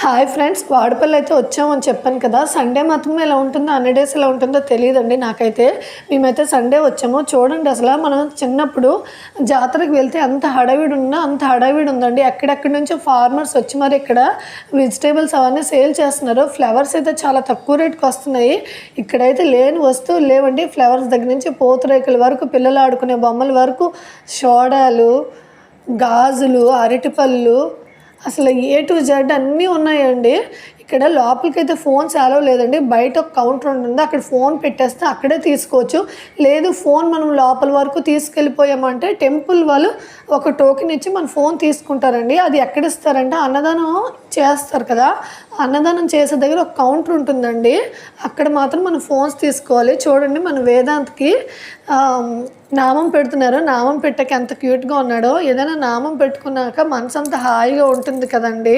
Hi friends, Vadapalli అయితే వచ్చామని చెప్పాను కదా. సండే మాత్రమే ఎలా ఉంటుందో అన్ని డేస్ ఎలా ఉంటుందో తెలియదండి నాకైతే. మేమైతే సండే వచ్చాము. చూడండి, అసలు మనం చిన్నప్పుడు జాతరకు వెళ్తే అంత హడావిడి ఉన్నా అంత హడావిడి ఉందండి. ఎక్కడెక్కడి నుంచో ఫార్మర్స్ వచ్చి మరి ఇక్కడ వెజిటేబుల్స్ అవన్నీ సేల్ చేస్తున్నారు. ఫ్లవర్స్ అయితే చాలా తక్కువ రేట్కి వస్తున్నాయి. ఇక్కడైతే లేని వస్తువులు లేవండి. ఫ్లవర్స్ దగ్గర నుంచి పూతరేకుల వరకు, పిల్లలు ఆడుకునే బొమ్మల వరకు, సోడాలు, గాజులు, అరటిపళ్ళు, అసలు ఏ టు జెడ్ అన్నీ ఉన్నాయండి. ఇక్కడ లోపలికైతే ఫోన్స్ అలౌ లేదండి. బయట ఒక కౌంటర్ ఉంటుంది, అక్కడ ఫోన్ పెట్టేస్తే అక్కడే తీసుకోవచ్చు. లేదు, ఫోన్ మనం లోపల వరకు తీసుకెళ్ళిపోయామంటే టెంపుల్ వాళ్ళు ఒక టోకెన్ ఇచ్చి మన ఫోన్ తీసుకుంటారండి. అది ఎక్కడ ఇస్తారంటే అన్నదానం చేస్తారు కదా, అన్నదానం చేసే దగ్గర ఒక కౌంటర్ ఉంటుందండి. అక్కడ మాత్రం మనం ఫోన్స్ తీసుకోవాలి. చూడండి, మన వేదాంత్కి నామం పెడుతున్నారు. నామం పెట్టక ఎంత క్యూట్గా ఉన్నాడో. ఏదైనా నామం పెట్టుకున్నాక మనసు అంత హాయిగా ఉంటుంది కదండి.